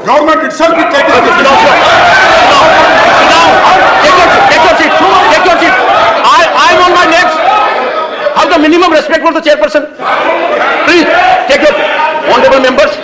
Government itself will take it. Take your seat. Take your seat. I am on my legs. Have the minimum respect for the chairperson. Please take your honorable members.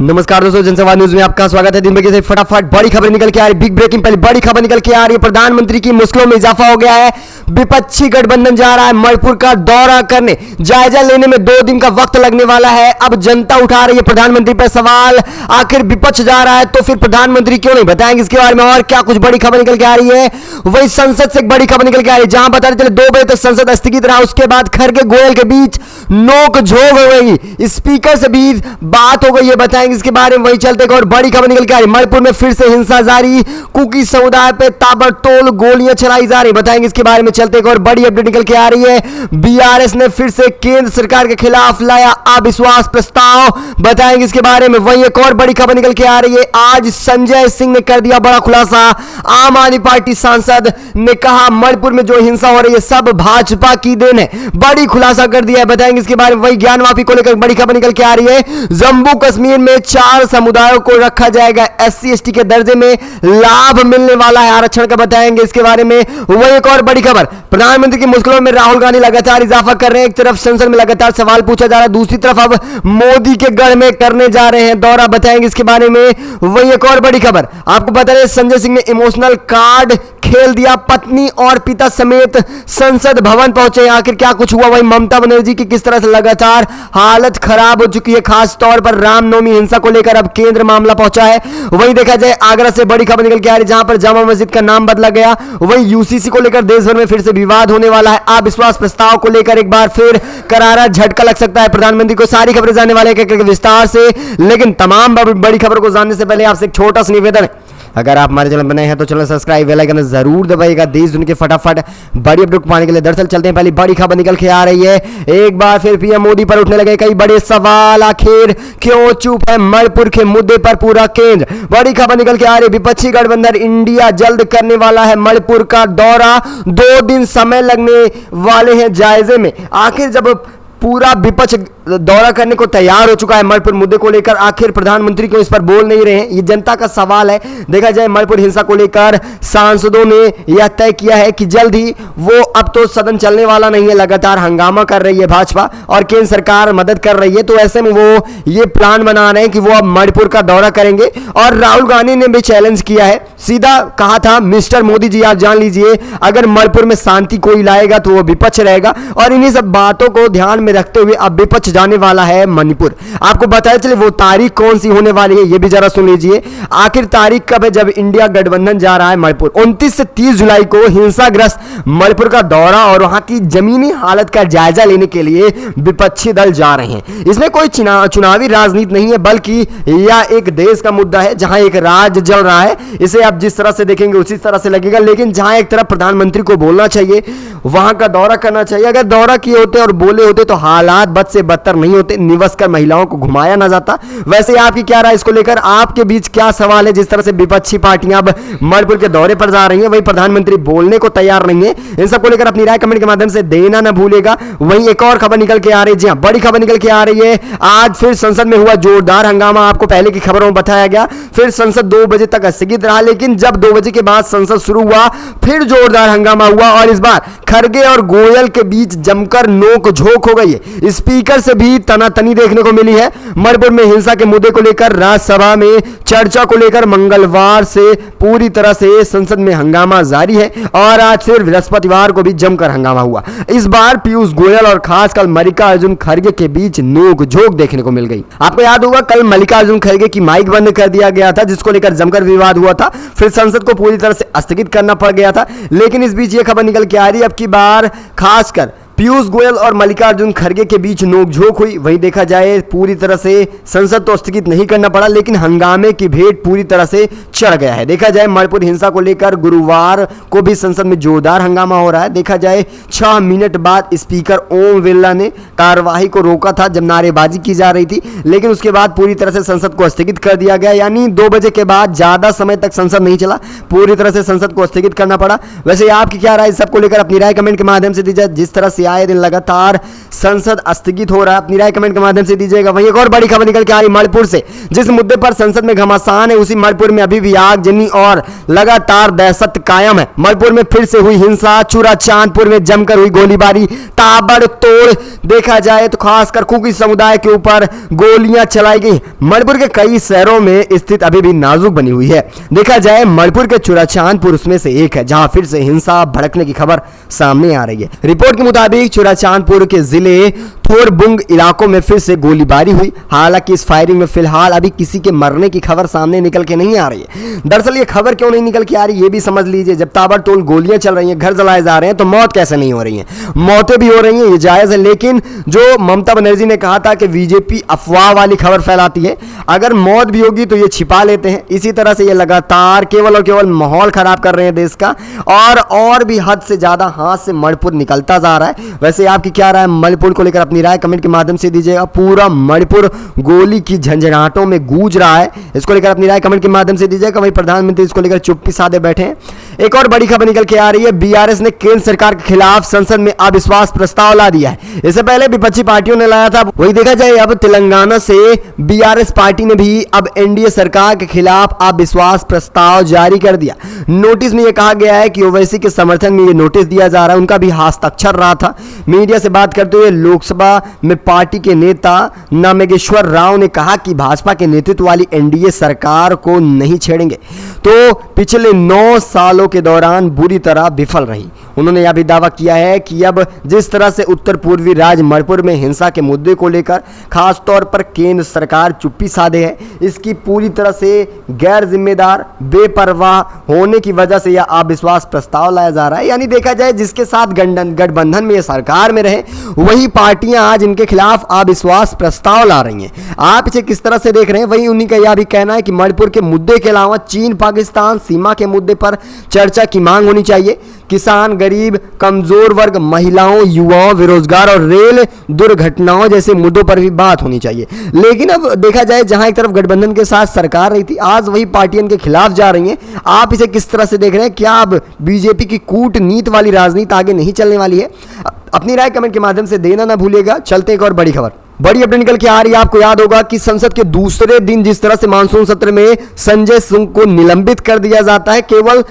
नमस्कार दोस्तों, जनसंवाद news में आपका स्वागत है। दिन भर से फटाफट बड़ी खबर निकल के आ रही, बिग ब्रेकिंग पहले बड़ी खबर निकल के आ रही है। प्रधानमंत्री की मुश्किलों में इजाफा हो गया है। विपक्षी गठबंधन जा रहा है मणिपुर का दौरा करने, जायजा लेने में 2 दिन का वक्त लगने वाला है। अब जनता उठा रही है प्रधानमंत्री पर सवाल, आखिर विपक्ष जा रहा है तो फिर प्रधानमंत्री क्यों नहीं, बताएंगे इसके बारे में। और क्या कुछ बड़ी खबर निकल के आ रही है, वही संसद से एक बड़ी खबर निकल के आ रही है, जहां बताते चले 2 बजे तक संसद स्थगित रहा। उसके बाद खरगे गोयल के बीच नोक झोंक हो गई, स्पीकर से भी बात हो गई है, बताएंगे इसके बारे में। वही चलते और बड़ी खबर निकल के आ रही, मणिपुर में फिर से हिंसा जारी, कुकी समुदाय पे ताबड़तोड़ गोलियां चलाई जा रही, बताएंगे इसके बारे में। चलते और बड़ी अपडेट निकल के आ रही है, बीआरएस ने फिर से केंद्र सरकार के खिलाफ लाया अविश्वास प्रस्ताव, बताएंगे इसके बारे में। वही एक और बड़ी खबर निकल के आ रही है, आज संजय सिंह ने कर दिया बड़ा खुलासा। आम आदमी पार्टी सांसद ने कहा मणिपुर में जो हिंसा हो रही है सब भाजपा की देन है, बड़ी खुलासा कर दिया है, बताएंगे इसके बारे में। वही ज्ञानवापी को लेकर बड़ी खबर निकल के आ रही है, जम्मू कश्मीर में 4 समुदायों को रखा जाएगा एससी एसटी के दर्जे में, लाभ मिलने वाला है आरक्षण का, बताएंगे इसके बारे में। वही एक और बड़ी खबर, प्रधानमंत्री की मुश्किलों में राहुल गांधी लगातार इजाफा कर रहे हैं। एक तरफ संसद में लगातार सवाल पूछा जा रहा है, दूसरी तरफ अब मोदी के गढ़ में करने जा रहे हैं दौरा, बताएंगे इसके बारे में। वही एक और बड़ी खबर, आपको बता रहे संजय सिंह ने इमोशनल कार्ड खेल दिया, पत्नी और पिता समेत संसद भवन पहुंचे, आखिर क्या कुछ हुआ। वही ममता बनर्जी की किस तरह से लगातार हालत खराब हो चुकी है, खास तौर पर रामनवमी हिंसा को लेकर अब केंद्र मामला पहुंचा है। वही देखा जाए आगरा से बड़ी खबर निकल के आ रही, जहां पर जामा मस्जिद का नाम बदला गया। वही यूसीसी को लेकर देश भर में फिर से विवाद होने वाला है, अविश्वास प्रस्ताव को लेकर एक बार फिर करारा झटका लग सकता है प्रधानमंत्री को। सारी खबरें जानने वाले हैं विस्तार से, लेकिन तमाम बड़ी खबर को जानने से पहले आपसे एक छोटा सा निवेदन है, अगर आप हमारे चैनल बनाए हैं तो चैनल सब्सक्राइब बेल आइकन जरूर दबाइएगा देश दुनिया के फटाफट बड़ी अपडेट पाने के लिए। दरअसल चलते हैं, पहली बड़ी खबर निकल के आ रही है, एक बार फिर पीएम मोदी पर उठने लगे कई बड़े सवाल, आखिर क्यों चुप है मणिपुर के मुद्दे पर पूरा केंद्र। बड़ी खबर निकल के आ रही, विपक्षी गठबंधन इंडिया जल्द करने वाला है मणिपुर का दौरा, 2 दिन समय लगने वाले हैं जायजे में। आखिर जब पूरा विपक्ष दौरा करने को तैयार हो चुका है मणिपुर मुद्दे को लेकर, आखिर प्रधानमंत्री क्यों इस पर बोल नहीं रहे हैं, ये जनता का सवाल है। देखा जाए मणिपुर हिंसा को लेकर सांसदों ने यह तय किया है कि जल्द ही वो, अब तो सदन चलने वाला नहीं है, लगातार हंगामा कर रही है भाजपा और केंद्र सरकार मदद कर रही है, तो ऐसे में वो ये प्लान बना रहे हैं कि वो अब मणिपुर का दौरा करेंगे। और राहुल गांधी ने भी चैलेंज किया है, सीधा कहा था मिस्टर मोदी जी आप जान लीजिए अगर मणिपुर में शांति कोई लाएगा तो वो विपक्ष रहेगा। और इन्हीं सब बातों को ध्यान में रखते हुए अब विपक्ष जाने वाला है मणिपुर। आपको बताया चले वो तारीख कौन सी होने वाली है, ये भी जरा सुन लीजिए। आखिर तारीख कब है जब इंडिया गठबंधन जा रहा है मणिपुर? 29 से 30 जुलाई को हिंसाग्रस्त मणिपुर का दौरा और वहां की जमीनी हालत का जायजा लेने के लिए विपक्षी दल जा रहे हैं। इसमें कोई चुनावी राजनीति नहीं है, बल्कि यह एक देश का मुद्दा है जहां एक राज्य जल रहा है। इसे आप जिस तरह से देखेंगे उसी तरह से लगेगा, लेकिन जहां एक तरफ प्रधानमंत्री को बोलना चाहिए, वहां का दौरा करना चाहिए। अगर दौरा किए होते और बोले होते तो हालात बद से बदतर नहीं होते, निवस कर महिलाओं को घुमाया ना जाता। वैसे आपकी क्या राय इसको लेकर, आपके बीच क्या सवाल है? जिस तरह से विपक्षी पार्टियां अब मणिपुर के दौरे पर जा रही हैं, वही प्रधानमंत्री बोलने को तैयार नहीं है। इन सबको लेकर अपनी राय कमेंट के माध्यम से देना ना भूलेगा। वहीं एक और खबर निकल के आ रही है, जी हां बड़ी खबर निकल के आ रही है, आज फिर संसद में हुआ जोरदार हंगामा। आपको पहले की खबरों में बताया गया, फिर संसद 2 बजे तक स्थगित रहा, लेकिन जब 2 बजे के बाद संसद शुरू हुआ फिर जोरदार हंगामा हुआ और इस बार खरगे और गोयल के बीच जमकर नोक झोंक हो गई है। स्पीकर से भी तनातनी देखने को मिली है। मणिपुर में हिंसा के मुद्दे को लेकर राज्यसभा में चर्चा को लेकर मंगलवार से पूरी तरह से संसद में हंगामा जारी है और आज फिर बृहस्पतिवार को भी जमकर हंगामा हुआ। इस बार पीयूष गोयल और खासकर मल्लिकार्जुन खड़गे के बीच नोक झोंक देखने को मिल गई। आपको याद होगा कल मल्लिकार्जुन खड़गे की माइक बंद कर दिया गया था, जिसको लेकर जमकर विवाद हुआ था, फिर संसद को पूरी तरह से स्थगित करना पड़ गया था। लेकिन इस बीच ये खबर निकल के आ रही है, अब की बार खासकर पीयूष गोयल और मल्लिकार्जुन खड़गे के बीच नोकझोंक हुई। वहीं देखा जाए पूरी तरह से संसद तो स्थगित नहीं करना पड़ा, लेकिन हंगामे की भेंट पूरी तरह से चढ़ गया है। देखा जाए मणिपुर हिंसा को लेकर गुरुवार को भी संसद में जोरदार हंगामा हो रहा है। देखा जाए 6 मिनट बाद स्पीकर ओम बिरला ने कार्यवाही को रोका था जब नारेबाजी की जा रही थी, लेकिन उसके बाद पूरी तरह से संसद को स्थगित कर दिया गया। यानी 2 बजे के बाद ज्यादा समय तक संसद नहीं चला, पूरी तरह से संसद को स्थगित करना पड़ा। वैसे आपकी क्या राय सबको लेकर अपनी राय कमेंट के माध्यम से दीजिए। जिस तरह से आए दिन लगातार संसद स्थगित हो रहा है। अपनी राय कमेंट के माध्यम से दीजिएगा। वहीं एक और बड़ी खबर निकल के आ रही मणिपुर से, जिस मुद्दे पर संसद में घमासान है, उसी मणिपुर में अभी भी आगजनी और लगातार दहशत कायम है। मणिपुर में फिर से हुई हिंसा, चूराचांदपुर में जमकर हुई गोलीबारी, ताबड़तोड़ देखा जाए तो खासकर कुकी समुदाय के ऊपर गोलियां चलाई गई। मणिपुर के कई शहरों में स्थिति अभी भी नाजुक बनी हुई है। देखा जाए मणिपुर के चूराचांदपुर उसमें से एक है, जहां फिर से हिंसा भड़कने की खबर सामने आ रही है। रिपोर्ट के मुताबिक चूराचांदपुर के जिले थोरबुंग इलाकों में फिर से गोलीबारी हुई। हालांकि इस फायरिंग में फिलहाल अभी किसी के मरने की खबर सामने निकल के नहीं आ रही है। दरअसल ये खबर क्यों नहीं निकल के आ रही, ये भी समझ लीजिए। जब ताबड़तोड़ गोलियां चल रही हैं, घर जलाए जा रहे हैं, तो मौत कैसे नहीं हो रही है? मौतें भी हो रही हैं, ये जायज है। लेकिन जो ममता बनर्जी ने कहा था कि बीजेपी अफवाह वाली खबर फैलाती है, अगर मौत भी होगी तो ये छिपा लेते हैं। इसी तरह से ये लगातार केवल और केवल माहौल खराब कर रहे हैं देश का, और भी हद से ज्यादा हाथ से मणिपुर निकलता जा रहा है। वैसे आपकी क्या राय मणिपुर को लेकर? अपनी राय कमेंट के माध्यम से दीजिएगा। पूरा मणिपुर गोली की झंझनाहटों में गूंज रहा है, इसको लेकर अपनी राय कमेंट के माध्यम से दीजिएगा। वहीं प्रधानमंत्री इसको लेकर चुप्पी साधे बैठे हैं। एक और बड़ी खबर निकल के आ रही है, बीआरएस ने केंद्र सरकार के खिलाफ संसद में अविश्वास प्रस्ताव ला दिया है। इससे पहले विपक्षी पार्टियों ने लाया था। वही देखा जाए अब तेलंगाना से बीआरएस पार्टी ने भी अब एनडीए सरकार के खिलाफ अविश्वास प्रस्ताव जारी कर दिया। नोटिस में यह कहा गया है कि ओवैसी के समर्थन में यह नोटिस दिया जा रहा है। उनका भी हस्ताक्षर रहा था। मीडिया से बात करते हुए लोकसभा में पार्टी के नेता नागेश्वर राव ने कहा कि भाजपा के नेतृत्व वाली एनडीए सरकार को नहीं छेड़ेंगे, तो पिछले 9 सालों के दौरान बुरी तरह विफल रही। उन्होंने यह भी दावा किया है कि अब जिस तरह से उत्तर पूर्वी राज्य मणिपुर में हिंसा के मुद्दे को लेकर खास तौर पर केंद्र सरकार चुप्पी साधे है, इसकी पूरी तरह से गैर जिम्मेदार बेपरवाह होने की वजह से यह अविश्वास प्रस्ताव लाया जा रहा है। यानी देखा जाए जिसके साथ गठबंधन में ये सरकार में रहे, वही पार्टियां आज इनके खिलाफ अविश्वास प्रस्ताव ला रही हैं। आप इसे किस तरह से देख रहे हैं? वहीं उन्हीं का यह भी कहना है कि मणिपुर के मुद्दे के अलावा चीन पाकिस्तान सीमा के मुद्दे पर चर्चा की मांग होनी चाहिए। किसान, गरीब, कमजोर वर्ग, महिलाओं, युवाओं, बेरोजगार और रेल दुर्घटनाओं जैसे मुद्दों पर भी बात होनी चाहिए। लेकिन अब देखा जाए जहां एक तरफ गठबंधन के साथ सरकार रही थी, आज वही पार्टियां इनके खिलाफ जा रही हैं। आप इसे किस तरह से देख रहे हैं? क्या अब बीजेपी की कूटनीति वाली राजनीति आगे नहीं चलने वाली है? अपनी राय कमेंट के माध्यम से देना ना भूलिएगा। चलते एक और बड़ी खबर, बड़ी अपडेट निकल के आ रही है। आपको याद होगा कि संसद के दूसरे दिन जिस तरह से मानसून सत्र में संजय सिंह को निलंबित कर दिया जाता है, केवल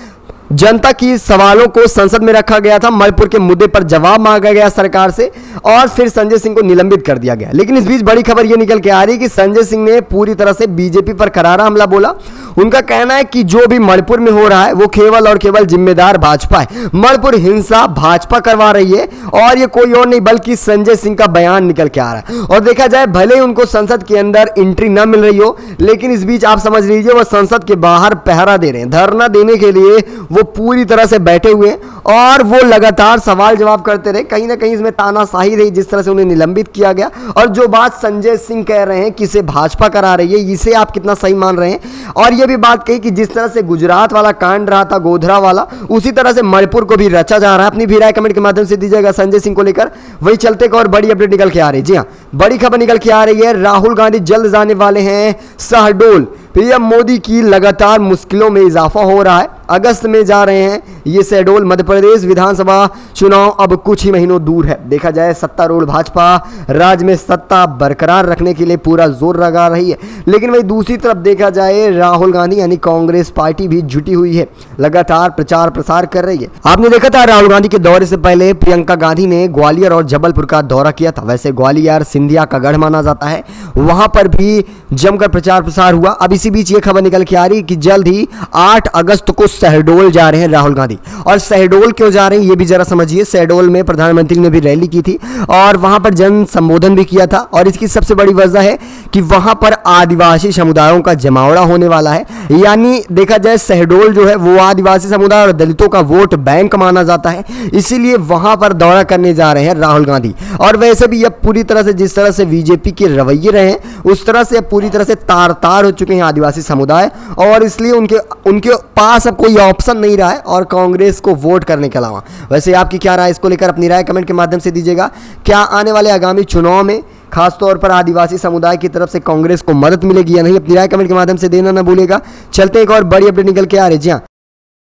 जनता की सवालों को संसद में रखा गया था, मणिपुर के मुद्दे पर जवाब मांगा गया सरकार से और फिर संजय सिंह को निलंबित कर दिया गया। लेकिन इस बीच बड़ी खबर यह निकल के आ रही है कि संजय सिंह ने पूरी तरह से बीजेपी पर करारा हमला बोला। उनका कहना है कि जो भी मणिपुर में हो रहा है वो केवल और केवल जिम्मेदार भाजपा है। मणिपुर हिंसा भाजपा करवा रही है और ये कोई और नहीं बल्कि संजय सिंह का बयान निकल के आ रहा है। और देखा जाए भले ही उनको संसद के अंदर एंट्री न मिल रही हो, लेकिन इस बीच आप समझ लीजिए वो संसद के बाहर पहरा दे रहे हैं। धरना देने के लिए वो पूरी तरह से बैठे हुए हैं और वो लगातार सवाल जवाब करते रहे। कहीं ना कहीं इसमें तानाशाही रही जिस तरह से उन्हें निलंबित किया गया। और जो बात संजय सिंह कह रहे हैं कि इसे भाजपा करा रही है, इसे आप कितना सही मान रहे हैं? और ये भी बात कही कि जिस तरह से गुजरात वाला कांड रहा था, गोधरा वाला, उसी तरह से मणिपुर को भी रचा जा रहा है। अपनी भी राय कमेंट के माध्यम से दीजिएगा संजय सिंह को लेकर। वही चलते एक और बड़ी अपडेट निकल के आ रही है। जी हाँ, बड़ी खबर निकल के आ रही है। राहुल गांधी जल्द जाने वाले हैं शहडोल। पीएम मोदी की लगातार मुश्किलों में इजाफा हो रहा है। अगस्त में जा रहे हैं ये शहडोल। मध्य प्रदेश विधानसभा चुनाव अब कुछ ही महीनों दूर है। देखा जाए सत्तारूढ़ भाजपा राज्य में सत्ता बरकरार रखने के लिए पूरा जोर लगा रही है। लेकिन वही दूसरी तरफ देखा जाए राहुल गांधी यानी कांग्रेस पार्टी भी जुटी हुई है, लगातार प्रचार प्रसार कर रही है। आपने देखा था राहुल गांधी के दौरे से पहले प्रियंका गांधी ने ग्वालियर और जबलपुर का दौरा किया था। वैसे ग्वालियर सिंधिया का गढ़ माना जाता है, वहां पर भी जमकर प्रचार प्रसार हुआ। अब इसी बीच ये खबर निकल के आ रही कि जल्द ही 8 अगस्त को शहडोल जा रहे हैं राहुल गांधी। और शहडोल क्यों जा रहे हैं ये भी जरा समझिए। शहडोल में प्रधानमंत्री ने भी रैली की थी और वहां पर जन संबोधन भी किया था। और इसकी सबसे बड़ी वजह है कि वहां पर आदिवासी समुदायों का जमावड़ा होने वाला है। यानी देखा जाए शहडोल जो है वो आदिवासी समुदाय और दलितों का वोट बैंक माना जाता है, इसीलिए वहां पर दौरा करने जा रहे हैं राहुल गांधी। और वैसे भी अब पूरी तरह से जिस तरह से बीजेपी के रवैये रहे हैं उस तरह से पूरी तरह से तार तार हो चुके हैं आदिवासी समुदाय, और इसलिए उनके पास अब कोई ऑप्शन नहीं रहा है और कांग्रेस को वोट करने के अलावा। वैसे आपकी क्या राय इसको लेकर? अपनी राय कमेंट के माध्यम से दीजिएगा। क्या आने वाले आगामी चुनाव में खासतौर पर आदिवासी समुदाय की तरफ से कांग्रेस को मदद मिलेगी या नहीं? अपनी राय कमेंट के माध्यम से देना ना भूलिएगा। चलते एक और बड़ी अपडेट निकल के आ रही है। जी हाँ,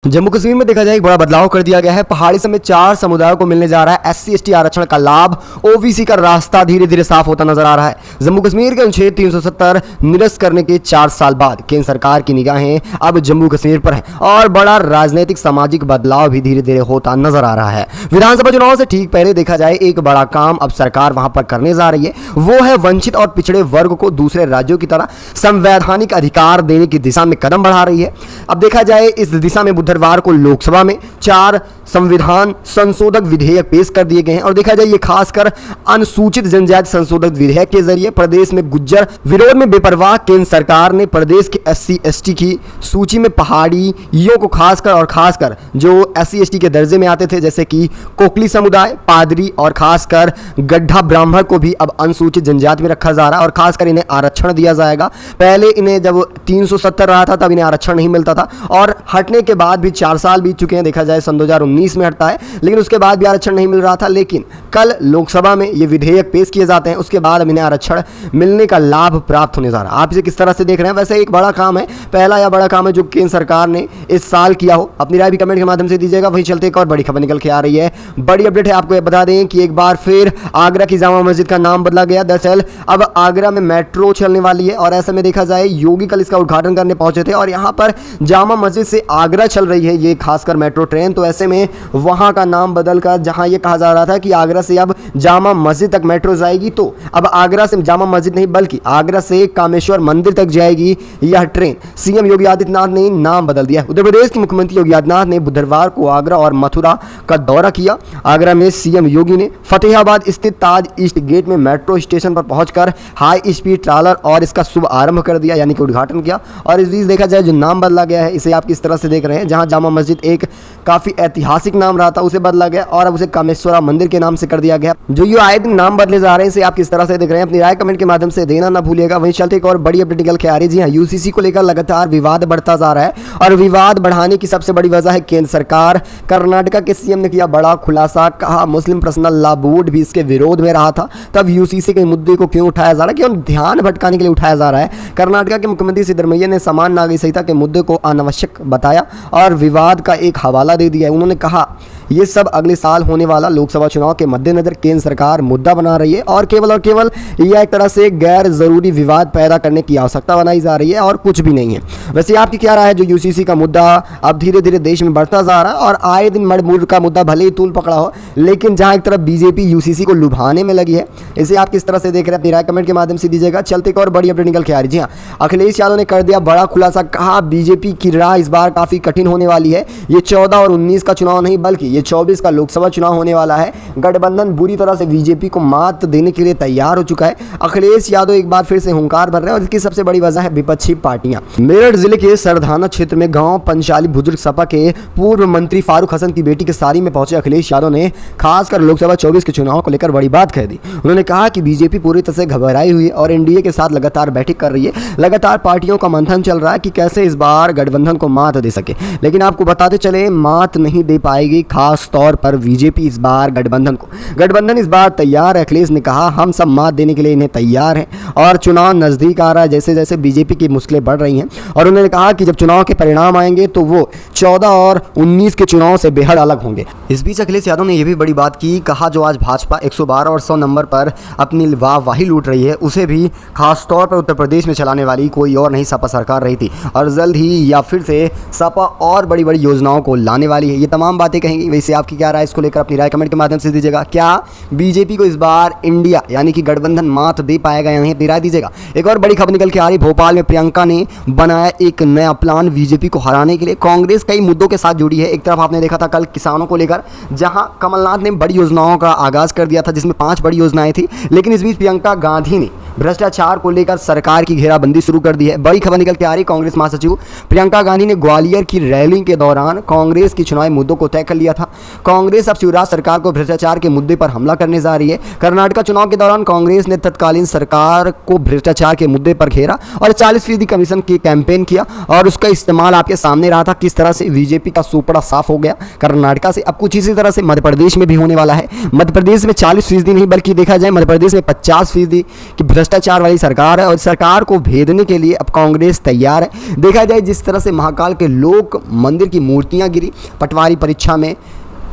जम्मू कश्मीर में देखा जाए एक बड़ा बदलाव कर दिया गया है। पहाड़ी समेत 4 समुदायों को मिलने जा रहा है SC/ST आरक्षण का लाभ। ओबीसी का रास्ता धीरे धीरे साफ होता नजर आ रहा है। जम्मू कश्मीर के अनुच्छेद 370 निरस्त करने के 4 साल बाद केंद्र सरकार की निगाहें अब जम्मू कश्मीर पर हैं और बड़ा राजनीतिक सामाजिक बदलाव भी धीरे धीरे होता नजर आ रहा है। विधानसभा चुनाव से ठीक पहले देखा जाए एक बड़ा काम अब सरकार वहां पर करने जा रही है, वो है वंचित और पिछड़े वर्ग को दूसरे राज्यों की तरह संवैधानिक अधिकार देने की दिशा में कदम बढ़ा रही है। अब देखा जाए इस दिशा में बुधवार को लोकसभा में 4 संविधान संशोधक विधेयक पेश कर दिए गए हैं और देखा जाए ये खासकर अनुसूचित जनजाति संशोधक विधेयक के जरिए प्रदेश में गुज्जर विरोध में बेपरवाह केंद्र सरकार ने प्रदेश के SC/ST की सूची में पहाड़ियों को खासकर जो SC/ST के दर्जे में आते थे जैसे कि कोकली समुदाय, पादरी और खासकर गड्ढा ब्राह्मण को भी अब अनुसूचित जनजाति में रखा जा रहा है और खासकर इन्हें आरक्षण दिया जाएगा। पहले इन्हें जब 370 रहा था तब इन्हें आरक्षण नहीं मिलता था और हटने के बाद भी 4 साल बीत चुके हैं। देखा जाए सन 2019 में हटता है लेकिन उसके बाद भी आरक्षण नहीं मिल रहा था, लेकिन कल लोकसभा में ये विधेयक पेश किए जाते हैं, उसके बाद अब इन्हें आरक्षण मिलने का लाभ प्राप्त होने जा रहा है। आप इसे किस तरह से देख रहे हैं? वैसे एक बड़ा काम है, पहला या बड़ा काम है जो केंद्र सरकार ने इस साल किया हो। अपनी राय भी कमेंट के माध्यम से दीजिएगा। वहीं चलते एक और बड़ी खबर निकल के आ रही है, बड़ी अपडेट है। आपको बता दें कि एक बार फिर आगरा की जामा मस्जिद का नाम बदला गया। दरअसल अब आगरा में मेट्रो चलने वाली है और ऐसे में देखा जाए योगी कल इसका उद्घाटन करने पहुंचे थे और यहाँ पर जामा मस्जिद से आगरा चल रही है ये खासकर मेट्रो ट्रेन। तो ऐसे में वहां का नाम बदलकर जहां ये कहा जा रहा था कि आगरा से अब जामा मस्जिद तक मेट्रो जाएगी, तो अब आगरा से जामा मस्जिद नहीं बल्कि आगरा से कामेश्वर मंदिर तक जाएगी यह ट्रेन। सीएम योगी आदित्यनाथ ने नाम बदल दिया। उत्तर प्रदेश के मुख्यमंत्री योगी आदित्यनाथ ने बुधवार को आगरा और मथुरा का दौरा किया। आगरा में सीएम योगी ने फतेहाबाद स्थित ताज ईस्ट गेट में मेट्रो स्टेशन पर पहुंचकर हाई स्पीड ट्रालर और इसका शुभ आरंभ कर दिया यानी कि उद्घाटन किया। और इस बीच देखा जाए जो नाम बदला गया है इसे आप किस तरह से देख रहे हैं? जहां जामा मस्जिद एक काफी ऐतिहासिक नाम रहा था उसे बदला गया और अब उसे कामेश्वरा मंदिर के नाम से कर दिया गया। जो ये आए दिन नाम बदले जा रहे हैं इसे आप किस तरह से देख रहे हैं? अपनी राय कमेंट के माध्यम से देना ना भूलिएगा। वहीं चलते एक और बड़ी अपडेट निकल के आ रही है। जी हाँ, यूसीसी को लेकर लगातार विवाद बढ़ता जा रहा है और विवाद बढ़ाने की सबसे बड़ी वजह है केंद्र सरकार। कर्नाटका के सीएम ने किया बड़ा खुलासा, कहा मुस्लिम पर्सनल लॉ बोर्ड भी इसके विरोध में रहा था, तब यूसीसी के मुद्दे को क्यों उठाया जा रहा है, क्यों ध्यान भटकाने के लिए उठाया जा रहा है। कर्नाटका के मुख्यमंत्री सिद्धरमैया ने समान नागरिक संहिता के मुद्दे को अनावश्यक बताया और विवाद का एक हवाला दे दिया। उन्होंने कहा ये सब अगले साल होने वाला लोकसभा चुनाव के मद्देनजर केंद्र सरकार मुद्दा बना रही है और केवल यह एक तरह से गैर जरूरी विवाद पैदा करने की आवश्यकता बनाई जा रही है और कुछ भी नहीं है। वैसे आपकी क्या राय है? जो यूसीसी का मुद्दा अब धीरे धीरे देश में बढ़ता जा रहा है और आए दिन मणिपुर का मुद्दा भले ही तूल पकड़ा हो, लेकिन जहां एक तरफ बीजेपी यूसीसी को लुभाने में लगी है, इसे आप किस तरह से देख रहे हैं? अपनी राय कमेंट के माध्यम से दीजिएगा। चलते एक और बड़ी अपडेट निकल के आ रही है। जी हाँ, अखिलेश यादव ने कर दिया बड़ा खुलासा, कहा बीजेपी की राह इस बार काफी कठिन होने वाली है। ये 14 और 19 का चुनाव नहीं बल्कि ये 24 का लोकसभा चुनाव होने वाला है। गठबंधन बुरी तरह से बीजेपी को मात देने के लिए तैयार हो चुका है। अखिलेश यादव एक बार फिर से हुंकार भर रहे हैं और इसकी सबसे बड़ी वजह है विपक्षी पार्टियां। मेरठ जिले के सरधाना क्षेत्र में गांव पंचाली बुजुर्ग सपा के पूर्व मंत्री फारूक हसन की बेटी के सारी में पहुंचे अखिलेश यादव ने खासकर लोकसभा 24 के चुनाव को लेकर बड़ी बात कह दी। उन्होंने कहा कि बीजेपी पूरी तरह से घबराई हुई है और एनडीए के साथ लगातार बैठक कर रही है। लगातार पार्टियों का मंथन चल रहा है कि कैसे इस बार गठबंधन को मात दे सके, लेकिन आपको बताते चले मात नहीं दे पाएगी, खास तौर पर बीजेपी इस बार गठबंधन इस बार तैयार है। अखिलेश ने कहा हम सब मात देने के लिए इन्हें तैयार हैं और चुनाव नजदीक आ रहा है जैसे जैसे बीजेपी की मुश्किलें बढ़ रही हैं। और उन्होंने कहा कि जब चुनाव के परिणाम आएंगे तो वो 14 और 19 के चुनाव से बेहद अलग होंगे। इस बीच अखिलेश यादव ने यह भी बड़ी बात की, कहा जो आज भाजपा 112 और 100 नंबर पर अपनी वाहवाही लूट रही है उसे भी खासतौर पर उत्तर प्रदेश में चलाने वाली कोई और नहीं सपा सरकार रही थी और जल्द ही या फिर से सपा और बड़ी बड़ी योजनाओं को लाने वाली है। ये तमाम बातें कहेंगी। वैसे आपकी क्या राय इसको लेकर? अपनी राय कमेंट के माध्यम से दीजिएगा। क्या बीजेपी को इस बार इंडिया यानी कि गठबंधन मात दे पाएगा या नहीं? अपनी राय दीजिएगा। एक और बड़ी खबर निकल के आ रही, भोपाल में प्रियंका ने बनाया एक नया प्लान बीजेपी को हराने के लिए। कांग्रेस कई मुद्दों के साथ जुड़ी है। एक तरफ आपने देखा था कल किसानों को लेकर जहां कमलनाथ ने बड़ी योजनाओं का आगाज कर दिया था जिसमें 5 बड़ी योजनाएं थी, लेकिन इस बीच प्रियंका गांधी ने भ्रष्टाचार को लेकर सरकार की घेराबंदी शुरू कर दी है। बड़ी खबर निकल के आ रही, कांग्रेस महासचिव प्रियंका गांधी ने ग्वालियर की रैली के दौरान कांग्रेस के चुनावी मुद्दों को तय कर लिया था। था। कांग्रेस अब शिवराज सरकार को भ्रष्टाचार के मुद्दे पर हमला करने जा रही है। कर्नाटक चुनाव के दौरान कांग्रेस ने तत्कालीन सरकार को भ्रष्टाचार के मुद्दे पर घेरा और 40% कमीशन की कैंपेन किया और उसका इस्तेमाल आपके सामने रहा था किस तरह से बीजेपी का सुपड़ा साफ हो गया कर्नाटक से। अब कुछ इसी तरह से मध्य प्रदेश में भी होने वाला है। मध्य प्रदेश में 40% नहीं बल्कि देखा जाए मध्य प्रदेश में 50% की भ्रष्टाचार वाली सरकार है और सरकार को भेदने के लिए अब कांग्रेस तैयार है। देखा जाए जिस तरह से महाकाल के लोक मंदिर की मूर्तियां गिरी, पटवारी परीक्षा में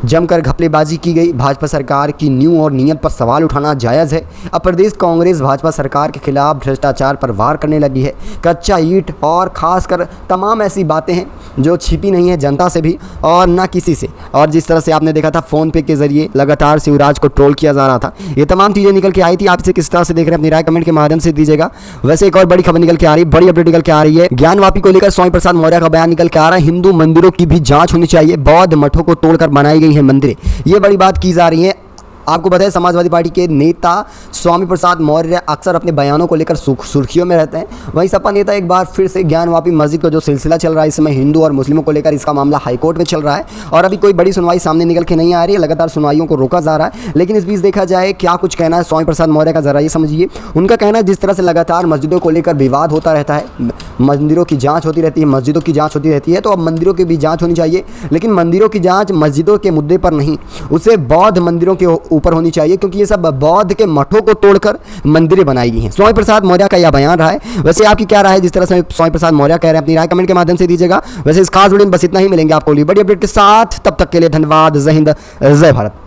जमकर घपलेबाजी की गई, भाजपा सरकार की नींव और नीयत पर सवाल उठाना जायज़ है। अब प्रदेश कांग्रेस भाजपा सरकार के खिलाफ भ्रष्टाचार पर वार करने लगी है। कच्चा ईंट और खासकर तमाम ऐसी बातें हैं जो छिपी नहीं है जनता से भी और ना किसी से। और जिस तरह से आपने देखा था फ़ोन पे के जरिए लगातार शिवराज को ट्रोल किया जा रहा था, ये तमाम चीज़ें निकल के आई थी। आप इसे किस तरह से देख रहे हैं अपनी राय कमेंट के माध्यम से दीजिएगा। वैसे एक और बड़ी खबर निकल के आ रही है, बड़ी अपडेट निकल के आ रही है। ज्ञानवापी को लेकर स्वामी प्रसाद मौर्य का बयान निकल के आ रहा है। हिंदू मंदिरों की भी जाँच होनी चाहिए, बौद्ध मठों को तोड़कर बनाई गई है मंदिरें, ये बड़ी बात की जा रही है। आपको पता है समाजवादी पार्टी के नेता स्वामी प्रसाद मौर्य अक्सर अपने बयानों को लेकर सुर्खियों में रहते हैं। वहीं सपा नेता एक बार फिर से ज्ञानवापी मस्जिद का जो सिलसिला चल रहा है इस समय हिंदू और मुस्लिमों को लेकर, इसका मामला हाईकोर्ट में चल रहा है और अभी कोई बड़ी सुनवाई सामने निकल के नहीं आ रही है। लगातार सुनवाइयों को रोका जा रहा है। लेकिन इस बीच देखा जाए क्या कुछ कहना है स्वामी प्रसाद मौर्य का, जरा ये समझिए। उनका कहना है जिस तरह से लगातार मस्जिदों को लेकर विवाद होता रहता है, मंदिरों की जाँच होती रहती है, मस्जिदों की जाँच होती रहती है, तो अब मंदिरों की भी जाँच होनी चाहिए। लेकिन मंदिरों की जाँच मस्जिदों के मुद्दे पर नहीं, उसे बौद्ध मंदिरों के ऊपर होनी चाहिए, क्योंकि ये सब बौद्ध के मठों को तोड़कर मंदिरें बनाई गई हैं। स्वामी प्रसाद मौर्य का यह बयान रहा है। वैसे आपकी क्या राय है जिस तरह से स्वामी प्रसाद मौर्य कह रहे हैं? अपनी राय कमेंट के माध्यम से दीजिएगा। वैसे इस खास वीडियो में बस इतना ही, मिलेंगे आपको बड़ी अपडेट के साथ, तब तक के लिए धन्यवाद। जय हिंद, जय भारत।